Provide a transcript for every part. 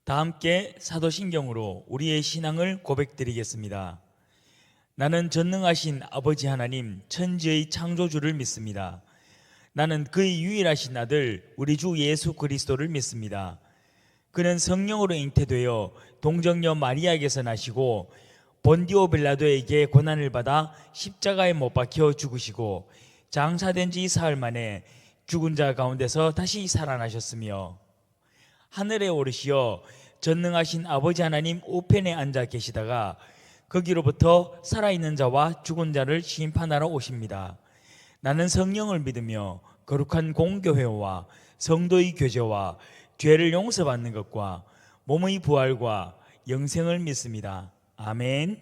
다 함께 사도신경으로 우리의 신앙을 고백드리겠습니다. 나는 전능하신 아버지 하나님 천지의 창조주를 믿습니다. 나는 그의 유일하신 아들 우리 주 예수 그리스도를 믿습니다. 그는 성령으로 잉태되어 동정녀 마리아에게서 나시고 본디오 빌라도에게 고난을 받아 십자가에 못 박혀 죽으시고 장사된 지 사흘 만에 죽은 자 가운데서 다시 살아나셨으며 하늘에 오르시어 전능하신 아버지 하나님 우편에 앉아 계시다가 거기로부터 살아있는 자와 죽은 자를 심판하러 오십니다. 나는 성령을 믿으며 거룩한 공교회와 성도의 교제와 죄를 용서받는 것과 몸의 부활과 영생을 믿습니다. 아멘.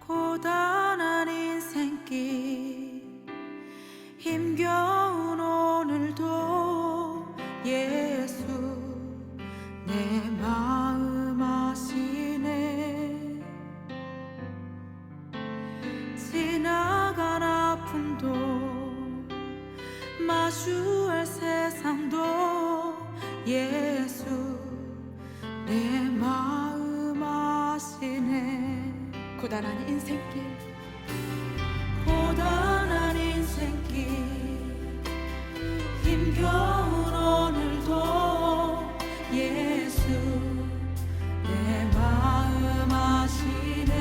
고단한 인생길 힘겨운 오늘도 예수 내 마음 아시네. 지나간 아픔도 마주할 세상도 예수 내 마음 아시네. 고단한 인생길 고단한 인생길 힘겨운 오늘도 예수 내 마음 아시네.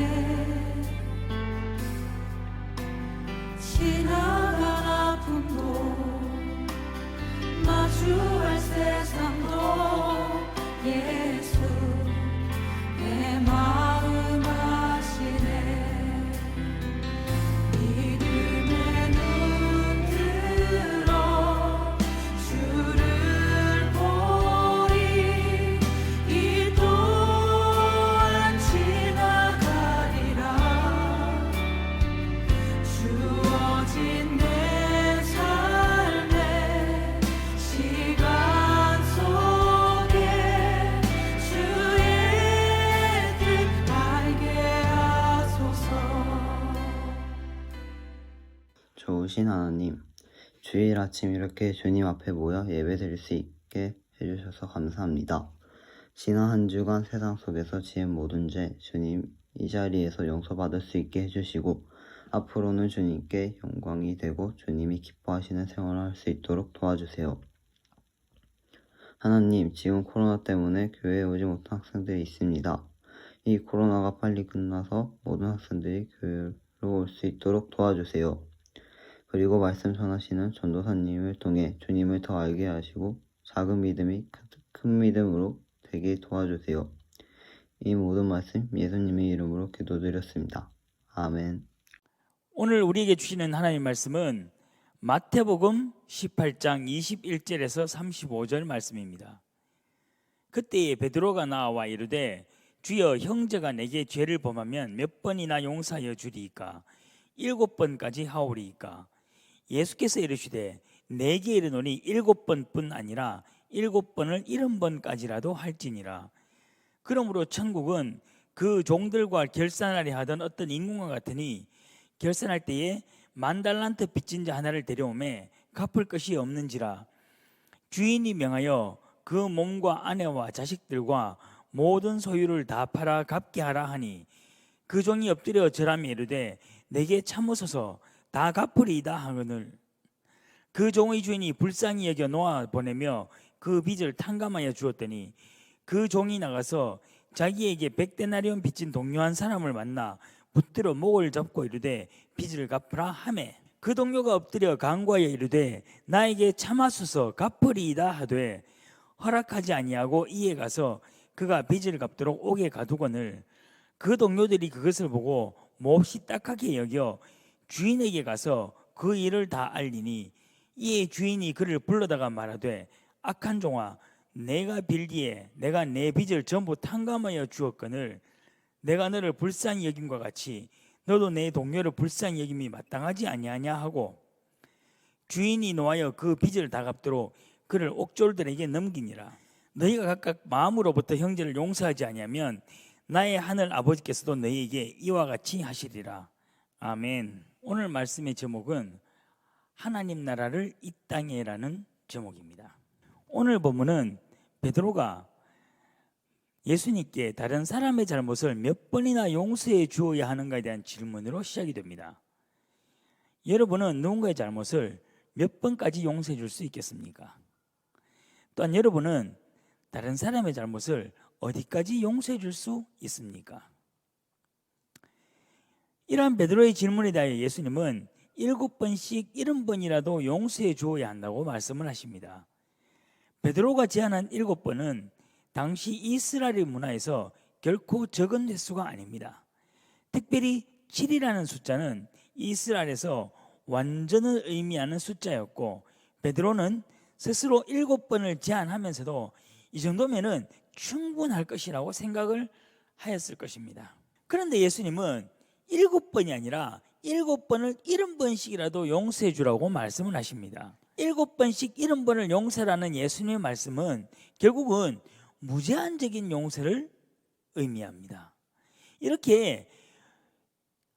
지나간 아픔도 마주할 세상도 예수 내 마음 아시네. 믿음의 눈 들어 주를 보리. 이 또한 지나가리라. 주어진 내 삶의 시간 속에 주의 뜻 알게 하소서. 좋으신 하나님, 주일 아침 이렇게 주님 앞에 모여 예배드릴 수 있게 해주셔서 감사합니다. 지난 한 주간 세상 속에서 지은 모든 죄 주님 이 자리에서 용서받을 수 있게 해주시고 앞으로는 주님께 영광이 되고 주님이 기뻐하시는 생활을 할 수 있도록 도와주세요. 하나님, 지금 코로나 때문에 교회에 오지 못한 학생들이 있습니다. 이 코로나가 빨리 끝나서 모든 학생들이 교회로 올 수 있도록 도와주세요. 그리고 말씀 전하시는 전도사님을 통해 주님을 더 알게 하시고 작은 믿음이 큰 믿음으로 되게 도와주세요. 이 모든 말씀 예수님의 이름으로 기도드렸습니다. 아멘. 오늘 우리에게 주시는 하나님의 말씀은 마태복음 18장 21절에서 35절 말씀입니다. 그때에 베드로가 나와 이르되 주여, 형제가 내게 죄를 범하면 몇 번이나 용서하여 주리이까? 7번까지 하오리이까? 예수께서 이르시되 내게 이르노니 7번뿐 아니라 7번을 70번까지라도 할지니라. 그러므로 천국은 그 종들과 결산하려 하던 어떤 인군과 같으니 결산할 때에 10,000달란트 빚진 자 하나를 데려오매 갚을 것이 없는지라. 주인이 명하여 그 몸과 아내와 자식들과 모든 소유를 다 팔아 갚게 하라 하니 그 종이 엎드려 절하며 이르되 내게 참으소서 다 갚으리이다 하거늘 그 종의 주인이 불쌍히 여겨 놓아 보내며 그 빚을 탕감하여 주었더니 그 종이 나가서 자기에게 100데나리온 빚진 동료 한 사람을 만나 붙들어 목을 잡고 이르되 빚을 갚으라 하매 그 동료가 엎드려 간구하여 이르되 나에게 참하소서 갚으리이다 하되 허락하지 아니하고 이에 가서 그가 빚을 갚도록 옥에 가두거늘 그 동료들이 그것을 보고 몹시 딱하게 여겨 주인에게 가서 그 일을 다 알리니 이에 주인이 그를 불러다가 말하되 악한 종아, 내가 빌기에 내가 내 빚을 전부 탕감하여 주었거늘 내가 너를 불쌍히 여김과 같이 너도 내 동료를 불쌍히 여김이 마땅하지 아니하냐 하고 주인이 노하여 그 빚을 다 갚도록 그를 옥졸들에게 넘기니라. 너희가 각각 마음으로부터 형제를 용서하지 아니하면 나의 하늘 아버지께서도 너희에게 이와 같이 하시리라. 아멘. 오늘 말씀의 제목은 하나님 나라를 이 땅에라는 제목입니다. 오늘 본문은 베드로가 예수님께 다른 사람의 잘못을 몇 번이나 용서해 주어야 하는가에 대한 질문으로 시작이 됩니다. 여러분은 누군가의 잘못을 몇 번까지 용서해 줄 수 있겠습니까? 또한 여러분은 다른 사람의 잘못을 어디까지 용서해 줄 수 있습니까? 이러한 베드로의 질문에 대하여 예수님은 7번씩 70번이라도 용서해 주어야 한다고 말씀을 하십니다. 베드로가 제안한 7번은 당시 이스라엘 문화에서 결코 적은 횟수가 아닙니다. 특별히 7이라는 숫자는 이스라엘에서 완전을 의미하는 숫자였고, 베드로는 스스로 7번을 제안하면서도 이 정도면은 충분할 것이라고 생각을 하였을 것입니다. 그런데 예수님은 7번이 아니라 7번을 70번씩이라도 용서해 주라고 말씀을 하십니다. 7번씩 70번을 용서라는 예수님의 말씀은 결국은 무제한적인 용서를 의미합니다. 이렇게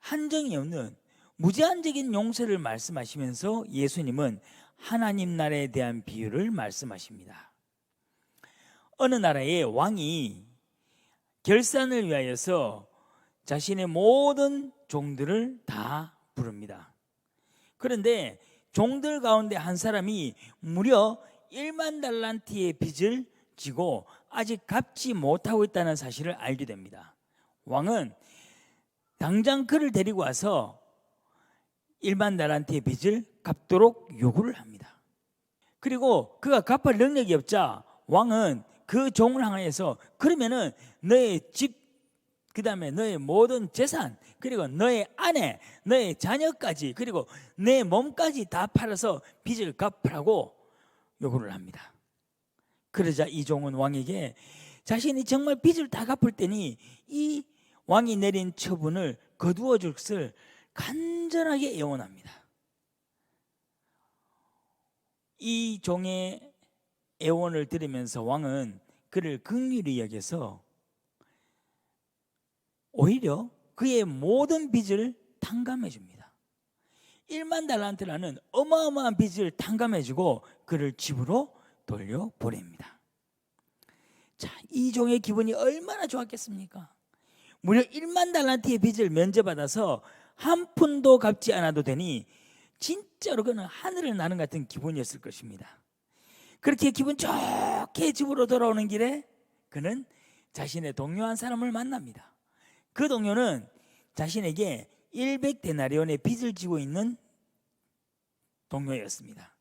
한정이 없는 무제한적인 용서를 말씀하시면서 예수님은 하나님 나라에 대한 비유를 말씀하십니다. 어느 나라의 왕이 결산을 위하여서 자신의 모든 종들을 다 부릅니다. 그런데 종들 가운데 한 사람이 무려 1만 달란트의 빚을 지고 아직 갚지 못하고 있다는 사실을 알게 됩니다. 왕은 당장 그를 데리고 와서 1만 달란트의 빚을 갚도록 요구를 합니다. 그리고 그가 갚을 능력이 없자 왕은 그 종을 향해서 그러면은 너의 집, 그 다음에 너의 모든 재산, 그리고 너의 아내, 너의 자녀까지, 그리고 내 몸까지 다 팔아서 빚을 갚으라고 요구를 합니다. 그러자 이 종은 왕에게 자신이 정말 빚을 다 갚을 때니 이 왕이 내린 처분을 거두어 줄 것을 간절하게 애원합니다. 이 종의 애원을 들으면서 왕은 그를 긍휼히 여겨서 오히려 그의 모든 빚을 탕감해 줍니다. 1만 달란트라는 어마어마한 빚을 탕감해 주고 그를 집으로 돌려보냅니다. 자, 이 종의 기분이 얼마나 좋았겠습니까? 무려 1만 달란트의 빚을 면제받아서 한 푼도 갚지 않아도 되니 진짜로 그는 하늘을 나는 같은 기분이었을 것입니다. 그렇게 기분 좋게 집으로 돌아오는 길에 그는 자신의 동료 한 사람을 만납니다. 그 동료는 자신에게 100데나리온의 빚을 지고 있는 동료였습니다.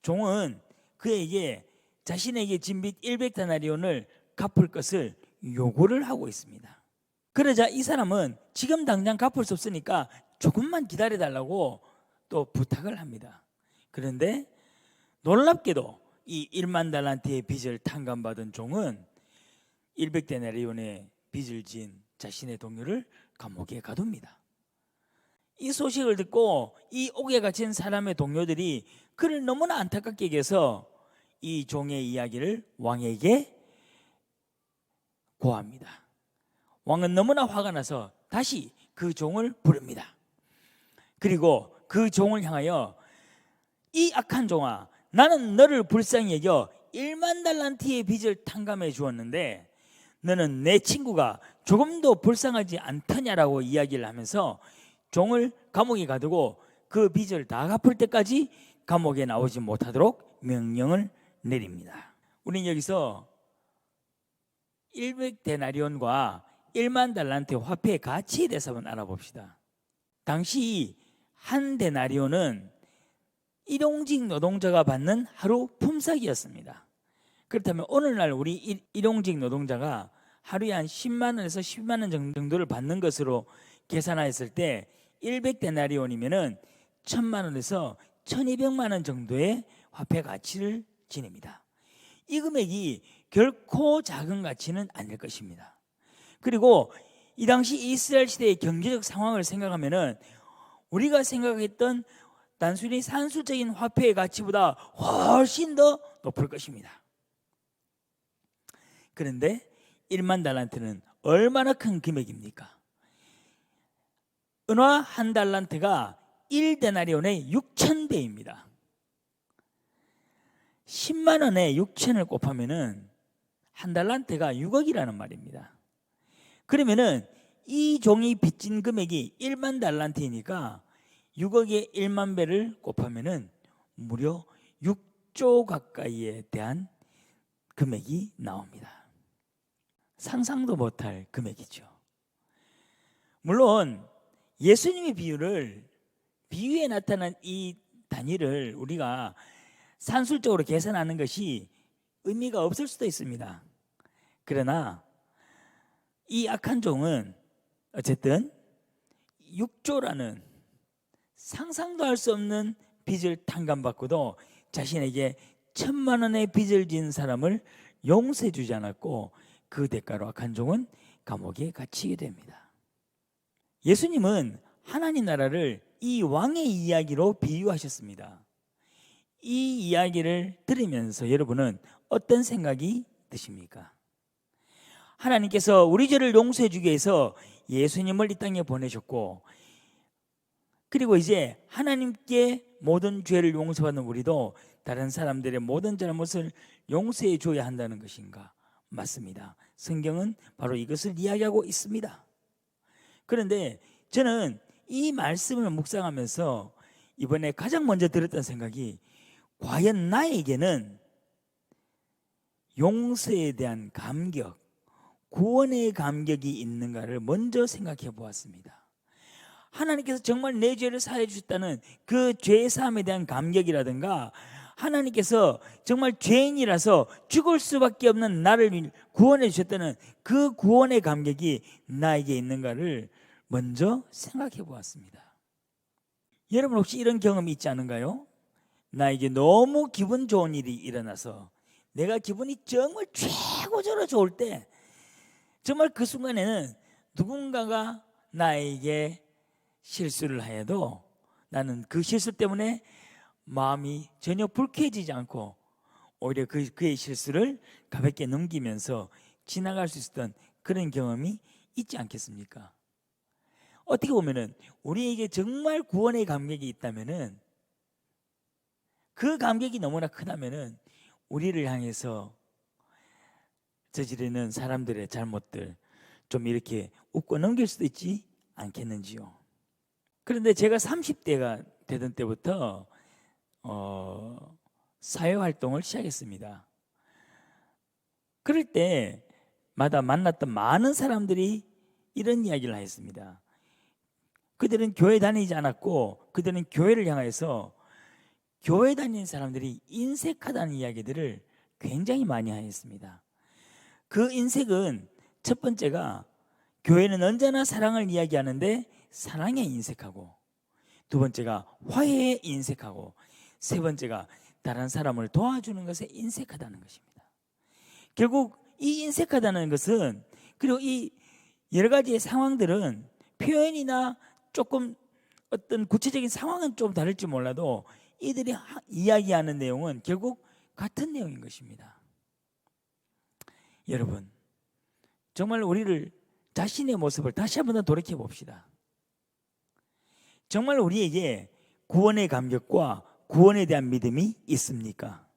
종은 그에게 자신에게 진 빚 100데나리온을 갚을 것을 요구를 하고 있습니다. 그러자 이 사람은 지금 당장 갚을 수 없으니까 조금만 기다려달라고 또 부탁을 합니다. 그런데 놀랍게도 이 1만 달란트의 빚을 탕감받은 종은 100데나리온의 빚을 진 자신의 동료를 감옥에 가둡니다. 이 소식을 듣고 이 옥에 갇힌 사람의 동료들이 그를 너무나 안타깝게 여겨서 이 종의 이야기를 왕에게 고합니다. 왕은 너무나 화가 나서 다시 그 종을 부릅니다. 그리고 그 종을 향하여 이 악한 종아, 나는 너를 불쌍히 여겨 1만 달란트의 빚을 탕감해 주었는데 너는 내 친구가 조금도 불쌍하지 않더냐라고 이야기를 하면서 종을 감옥에 가두고 그 빚을 다 갚을 때까지 감옥에 나오지 못하도록 명령을 내립니다. 우리는 여기서 100데나리온과 1만 달란트의 화폐의 가치에 대해서 한번 알아봅시다. 당시 한 데나리온은 일용직 노동자가 받는 하루 품삯이었습니다. 그렇다면 오늘날 우리 일용직 노동자가 하루에 한 10만 원에서 10만 원 정도를 받는 것으로 계산하였을 때 100데나리온이면은 1000만 원에서 1200만 원 정도의 화폐 가치를 지닙니다. 이 금액이 결코 작은 가치는 아닐 것입니다. 그리고 이 당시 이스라엘 시대의 경제적 상황을 생각하면은 우리가 생각했던 단순히 산술적인 화폐의 가치보다 훨씬 더 높을 것입니다. 그런데 1만 달란트는 얼마나 큰 금액입니까? 은화 한 달란트가 1데나리온의 6,000배입니다. 10만 원에 6,000을 곱하면은 한 달란트가 6억이라는 말입니다. 그러면은 이 종이 빚진 금액이 1만 달란트이니까 6억에 1만 배를 곱하면은 무려 6조 가까이에 대한 금액이 나옵니다. 상상도 못할 금액이죠. 물론 예수님의 비유에 나타난 이 단위를 우리가 산술적으로 계산하는 것이 의미가 없을 수도 있습니다. 그러나 이 악한 종은 어쨌든 6조라는 상상도 할 수 없는 빚을 탕감받고도 자신에게 1,000만 원의 빚을 진 사람을 용서해 주지 않았고 그 대가로 악한 종은 감옥에 갇히게 됩니다. 예수님은 하나님 나라를 이 왕의 이야기로 비유하셨습니다. 이 이야기를 들으면서 여러분은 어떤 생각이 드십니까? 하나님께서 우리 죄를 용서해 주기 위해서 예수님을 이 땅에 보내셨고, 그리고 이제 하나님께 모든 죄를 용서받는 우리도 다른 사람들의 모든 잘못을 용서해 줘야 한다는 것인가? 맞습니다. 성경은 바로 이것을 이야기하고 있습니다. 그런데 저는 이 말씀을 묵상하면서 이번에 가장 먼저 들었던 생각이, 과연 나에게는 용서에 대한 감격, 구원의 감격이 있는가를 먼저 생각해 보았습니다. 하나님께서 정말 내 죄를 사해 주셨다는 그 죄 사함에 대한 감격이라든가, 하나님께서 정말 죄인이라서 죽을 수밖에 없는 나를 구원해 주셨다는 그 구원의 감격이 나에게 있는가를 먼저 생각해 보았습니다. 여러분 혹시 이런 경험이 있지 않은가요? 나에게 너무 기분 좋은 일이 일어나서 내가 기분이 정말 최고조로 좋을 때, 정말 그 순간에는 누군가가 나에게 실수를 하여도 나는 그 실수 때문에 마음이 전혀 불쾌해지지 않고 오히려 그의 실수를 가볍게 넘기면서 지나갈 수 있었던 그런 경험이 있지 않겠습니까? 어떻게 보면은 우리에게 정말 구원의 감격이 있다면은, 그 감격이 너무나 크다면은 우리를 향해서 저지르는 사람들의 잘못들 좀 이렇게 웃고 넘길 수도 있지 않겠는지요. 그런데 제가 30대가 되던 때부터 사회활동을 시작했습니다. 그럴 때마다 만났던 많은 사람들이 이런 이야기를 하였습니다. 그들은 교회 다니지 않았고 그들은 교회를 향해서 교회 다니는 사람들이 인색하다는 이야기들을 굉장히 많이 하였습니다. 그 인색은 첫 번째가, 교회는 언제나 사랑을 이야기하는데 사랑에 인색하고, 두 번째가 화해에 인색하고, 세 번째가 다른 사람을 도와주는 것에 인색하다는 것입니다. 결국 이 인색하다는 것은, 그리고 이 여러 가지의 상황들은 표현이나 조금 어떤 구체적인 상황은 좀 다를지 몰라도 이들이 이야기하는 내용은 결국 같은 내용인 것입니다. 여러분, 정말 우리를, 자신의 모습을 다시 한번 더 돌이켜 봅시다. 정말 우리에게 구원의 감격과 구원에 대한 믿음이 있습니까?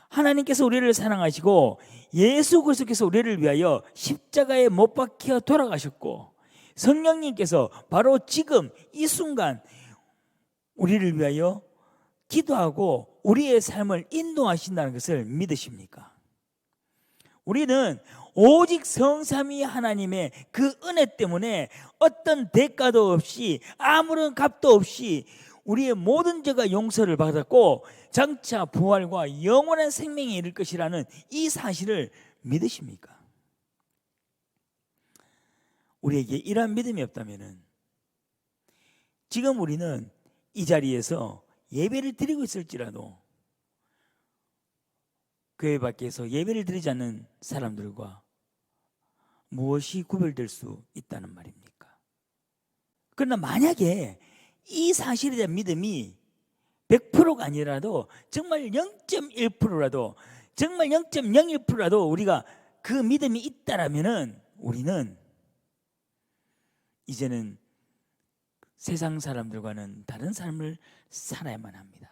하나님께서 우리를 사랑하시고 예수 그리스도께서 우리를 위하여 십자가에 못 박혀 돌아가셨고, 성령님께서 바로 지금 이 순간 우리를 위하여 기도하고 우리의 삶을 인도하신다는 것을 믿으십니까? 우리는 오직 성삼위 하나님의 그 은혜 때문에 어떤 대가도 없이 아무런 값도 없이 우리의 모든 죄가 용서를 받았고 장차 부활과 영원한 생명에 이를 것이라는 이 사실을 믿으십니까? 우리에게 이러한 믿음이 없다면 지금 우리는 이 자리에서 예배를 드리고 있을지라도 교회 밖에서 예배를 드리지 않는 사람들과 무엇이 구별될 수 있다는 말입니까? 그러나 만약에 이 사실에 대한 믿음이 100%가 아니라도 정말 0.1%라도, 정말 0.01%라도 우리가 그 믿음이 있다라면은 우리는 이제는 세상 사람들과는 다른 삶을 살아야만 합니다.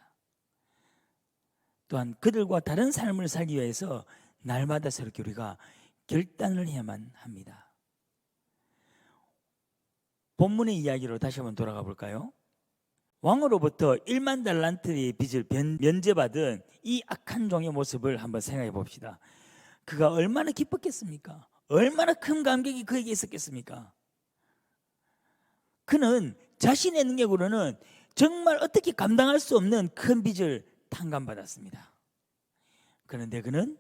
또한 그들과 다른 삶을 살기 위해서 날마다 새롭게 우리가 결단을 해야만 합니다. 본문의 이야기로 다시 한번 돌아가 볼까요? 왕으로부터 1만 달란트의 빚을 면제받은 이 악한 종의 모습을 한번 생각해 봅시다. 그가 얼마나 기뻤겠습니까? 얼마나 큰 감격이 그에게 있었겠습니까? 그는 자신의 능력으로는 정말 어떻게 감당할 수 없는 큰 빚을 탕감받았습니다. 그런데 그는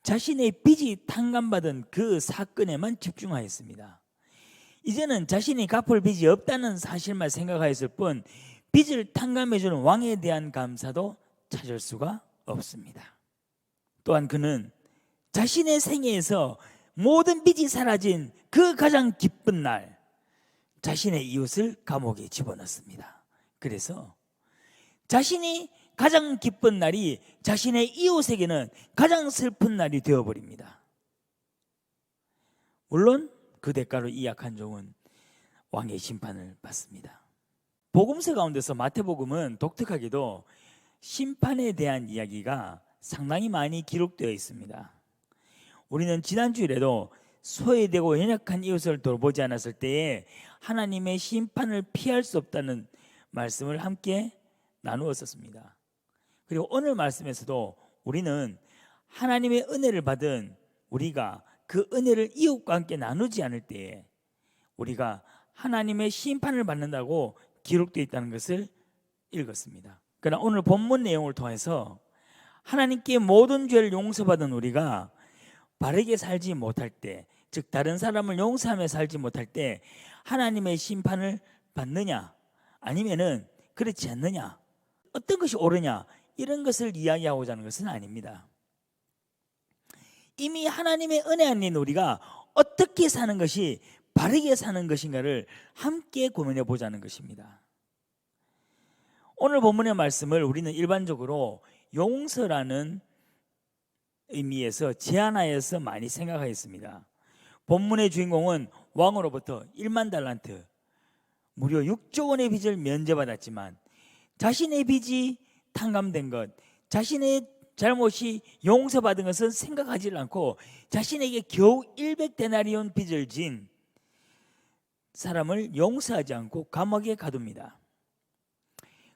자신의 빚이 탕감받은 그 사건에만 집중하였습니다. 이제는 자신이 갚을 빚이 없다는 사실만 생각하였을 뿐 빚을 탕감해주는 왕에 대한 감사도 찾을 수가 없습니다. 또한 그는 자신의 생애에서 모든 빚이 사라진 그 가장 기쁜 날, 자신의 이웃을 감옥에 집어넣습니다. 그래서 자신이 가장 기쁜 날이 자신의 이웃에게는 가장 슬픈 날이 되어버립니다. 물론 그 대가로 이 악한 종은 왕의 심판을 받습니다. 복음서 가운데서 마태복음은 독특하게도 심판에 대한 이야기가 상당히 많이 기록되어 있습니다. 우리는 지난주일에도 소외되고 연약한 이웃을 돌보지 않았을 때에 하나님의 심판을 피할 수 없다는 말씀을 함께 나누었었습니다. 그리고 오늘 말씀에서도 우리는 하나님의 은혜를 받은 우리가 그 은혜를 이웃과 함께 나누지 않을 때에 우리가 하나님의 심판을 받는다고 기록되어 있다는 것을 읽었습니다. 그러나 오늘 본문 내용을 통해서 하나님께 모든 죄를 용서받은 우리가 바르게 살지 못할 때, 즉 다른 사람을 용서하며 살지 못할 때 하나님의 심판을 받느냐 아니면은 그렇지 않느냐, 어떤 것이 옳으냐, 이런 것을 이야기하고자 하는 것은 아닙니다. 이미 하나님의 은혜 아닌 우리가 어떻게 사는 것이 바르게 사는 것인가를 함께 고민해 보자는 것입니다. 오늘 본문의 말씀을 우리는 일반적으로 용서라는 의미에서 제한하여서 많이 생각하였습니다. 본문의 주인공은 왕으로부터 1만 달란트, 무려 6조 원의 빚을 면제받았지만 자신의 빚이 탕감된 것, 자신의 잘못이 용서받은 것은 생각하지 않고 자신에게 겨우 100데나리온 빚을 진 사람을 용서하지 않고 감옥에 가둡니다.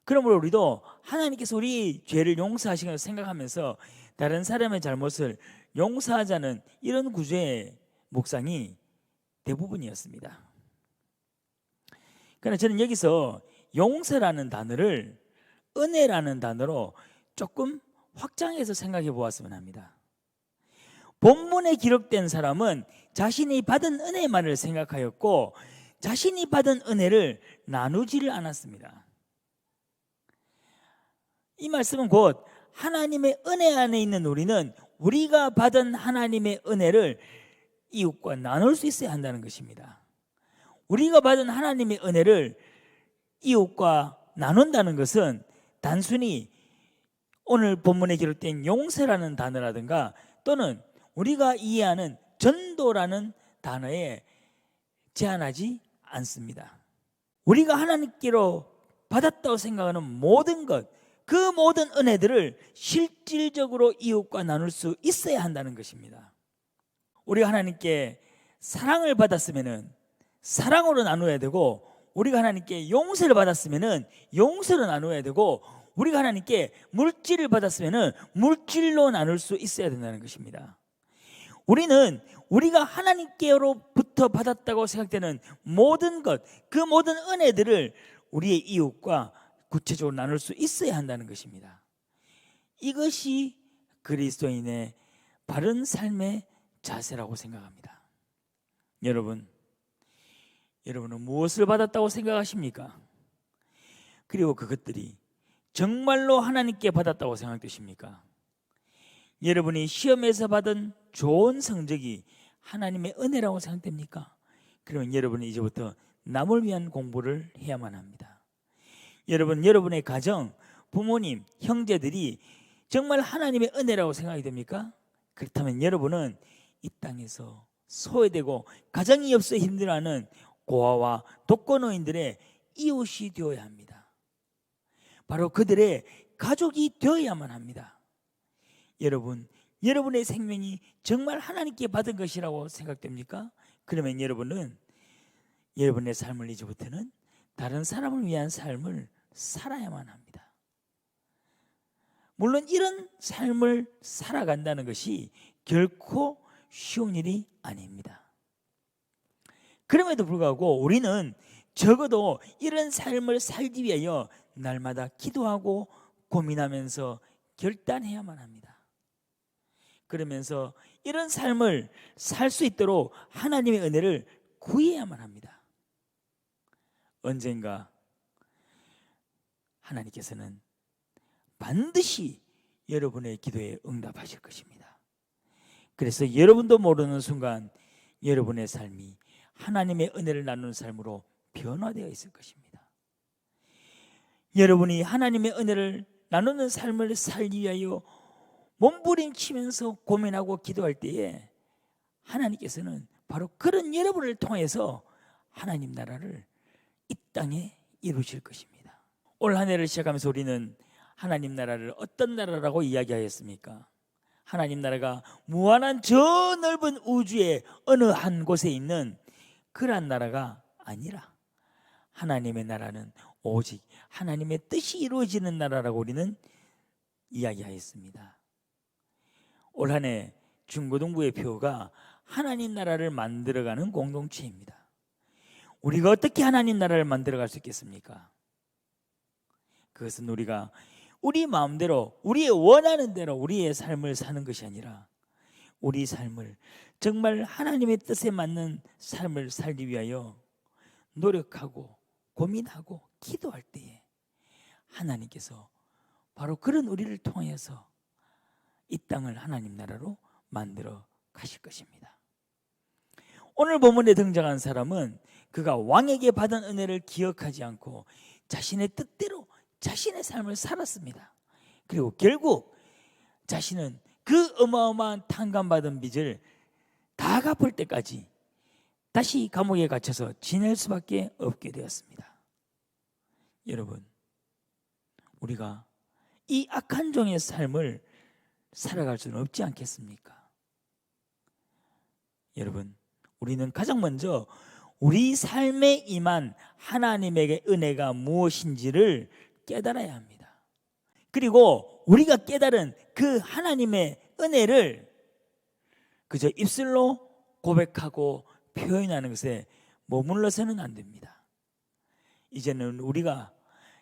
그러므로 우리도 하나님께서 우리 죄를 용서하시는 것을 생각하면서 다른 사람의 잘못을 용서하자는 이런 구조의 묵상이 대부분이었습니다. 그러나 저는 여기서 용서라는 단어를 은혜라는 단어로 조금 확장해서 생각해 보았으면 합니다. 본문에 기록된 사람은 자신이 받은 은혜만을 생각하였고 자신이 받은 은혜를 나누지를 않았습니다. 이 말씀은 곧 하나님의 은혜 안에 있는 우리는 우리가 받은 하나님의 은혜를 이웃과 나눌 수 있어야 한다는 것입니다. 우리가 받은 하나님의 은혜를 이웃과 나눈다는 것은 단순히 오늘 본문에 기록된 용서라는 단어라든가 또는 우리가 이해하는 전도라는 단어에 제한하지 않습니다. 우리가 하나님께로 받았다고 생각하는 모든 것, 그 모든 은혜들을 실질적으로 이웃과 나눌 수 있어야 한다는 것입니다. 우리가 하나님께 사랑을 받았으면은 사랑으로 나누어야 되고, 우리가 하나님께 용서를 받았으면은 용서로 나누어야 되고, 우리가 하나님께 물질을 받았으면은 물질로 나눌 수 있어야 된다는 것입니다. 우리는 우리가 하나님께로부터 받았다고 생각되는 모든 것, 그 모든 은혜들을 우리의 이웃과 구체적으로 나눌 수 있어야 한다는 것입니다. 이것이 그리스도인의 바른 삶의 자세라고 생각합니다. 여러분은 무엇을 받았다고 생각하십니까? 그리고 그것들이 정말로 하나님께 받았다고 생각되십니까? 여러분이 시험에서 받은 좋은 성적이 하나님의 은혜라고 생각됩니까? 그러면 여러분은 이제부터 남을 위한 공부를 해야만 합니다. 여러분의 가정, 부모님, 형제들이 정말 하나님의 은혜라고 생각이 됩니까? 그렇다면 여러분은 이 땅에서 소외되고 가정이 없어 힘들어하는 고아와 독거노인들의 이웃이 되어야 합니다. 바로 그들의 가족이 되어야만 합니다. 여러분, 여러분의 생명이 정말 하나님께 받은 것이라고 생각됩니까? 그러면 여러분은 여러분의 삶을 이제부터는 다른 사람을 위한 삶을 살아야만 합니다. 물론 이런 삶을 살아간다는 것이 결코 쉬운 일이 아닙니다. 그럼에도 불구하고 우리는 적어도 이런 삶을 살기 위하여 날마다 기도하고 고민하면서 결단해야만 합니다. 그러면서 이런 삶을 살 수 있도록 하나님의 은혜를 구해야만 합니다. 언젠가 하나님께서는 반드시 여러분의 기도에 응답하실 것입니다. 그래서 여러분도 모르는 순간 여러분의 삶이 하나님의 은혜를 나누는 삶으로 변화되어 있을 것입니다. 여러분이 하나님의 은혜를 나누는 삶을 살기 위하여 몸부림치면서 고민하고 기도할 때에 하나님께서는 바로 그런 여러분을 통해서 하나님 나라를 이 땅에 이루실 것입니다. 올 한 해를 시작하면서 우리는 하나님 나라를 어떤 나라라고 이야기하였습니까? 하나님 나라가 무한한 저 넓은 우주의 어느 한 곳에 있는 그러한 나라가 아니라 하나님의 나라는 오직 하나님의 뜻이 이루어지는 나라라고 우리는 이야기하였습니다. 올 한 해 중고등부의 표가 하나님 나라를 만들어가는 공동체입니다. 우리가 어떻게 하나님 나라를 만들어갈 수 있겠습니까? 그것은 우리가 우리 마음대로 우리의 원하는 대로 우리의 삶을 사는 것이 아니라 우리 삶을 정말 하나님의 뜻에 맞는 삶을 살기 위하여 노력하고 고민하고 기도할 때에 하나님께서 바로 그런 우리를 통해서 이 땅을 하나님 나라로 만들어 가실 것입니다. 오늘 본문에 등장한 사람은 그가 왕에게 받은 은혜를 기억하지 않고 자신의 뜻대로 자신의 삶을 살았습니다. 그리고 결국 자신은 그 어마어마한 탕감받은 빚을 다 갚을 때까지 다시 감옥에 갇혀서 지낼 수밖에 없게 되었습니다. 여러분, 우리가 이 악한 종의 삶을 살아갈 수는 없지 않겠습니까? 여러분, 우리는 가장 먼저 우리 삶에 임한 하나님에게 은혜가 무엇인지를 깨달아야 합니다. 그리고 우리가 깨달은 그 하나님의 은혜를 그저 입술로 고백하고 표현하는 것에 머물러서는 안 됩니다. 이제는 우리가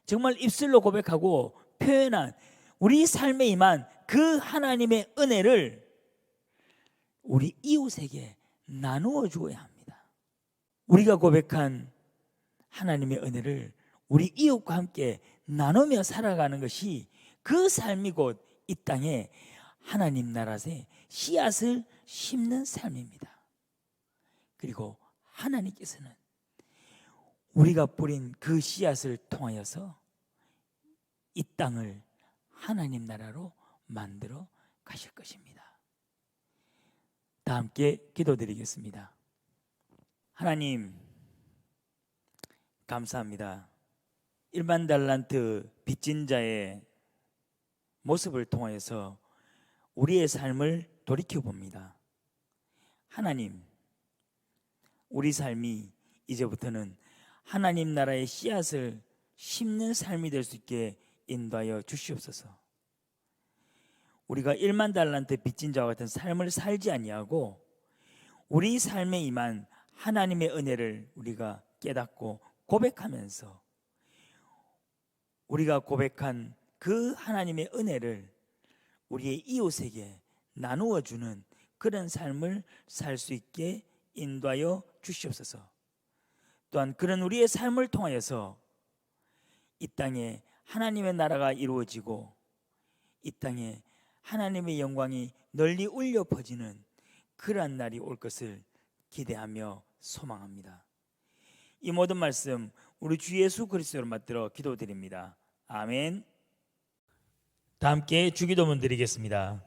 정말 입술로 고백하고 표현한 우리 삶에 임한 그 하나님의 은혜를 우리 이웃에게 나누어 주어야 합니다. 우리가 고백한 하나님의 은혜를 우리 이웃과 함께 나누며 살아가는 것이 그 삶이 곧 이 땅에 하나님 나라의 씨앗을 심는 삶입니다. 그리고 하나님께서는 우리가 뿌린 그 씨앗을 통하여서 이 땅을 하나님 나라로 만들어 가실 것입니다. 다 함께 기도드리겠습니다. 하나님, 감사합니다. 1만 달란트 빚진 자의 모습을 통해서 우리의 삶을 돌이켜 봅니다. 하나님, 우리 삶이 이제부터는 하나님 나라의 씨앗을 심는 삶이 될 수 있게 인도하여 주시옵소서. 우리가 1만 달란트 빚진 자와 같은 삶을 살지 아니하고 우리 삶에 임한 하나님의 은혜를 우리가 깨닫고 고백하면서 우리가 고백한 그 하나님의 은혜를 우리의 이웃에게 나누어 주는 그런 삶을 살 수 있게 인도하여 주시옵소서. 또한 그런 우리의 삶을 통하여서 이 땅에 하나님의 나라가 이루어지고 이 땅에 하나님의 영광이 널리 울려 퍼지는 그러한 날이 올 것을 기대하며 소망합니다. 이 모든 말씀 우리 주 예수 그리스도로 받들어 기도드립니다. 아멘. 다 함께 주기도문 드리겠습니다.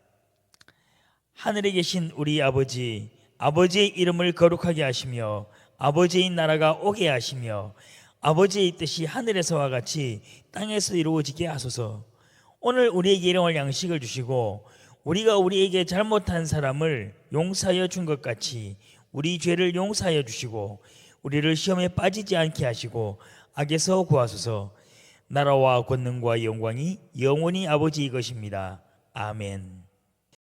하늘에 계신 우리 아버지, 아버지의 이름을 거룩하게 하시며 아버지의 나라가 오게 하시며 아버지의 뜻이 하늘에서와 같이 땅에서 이루어지게 하소서. 오늘 우리에게 일용할 양식을 주시고 우리가 우리에게 잘못한 사람을 용서하여 준 것 같이 우리 죄를 용서하여 주시고 우리를 시험에 빠지지 않게 하시고 악에서 구하소서. 나라와 권능과 영광이 영원히 아버지의 것입니다. 아멘.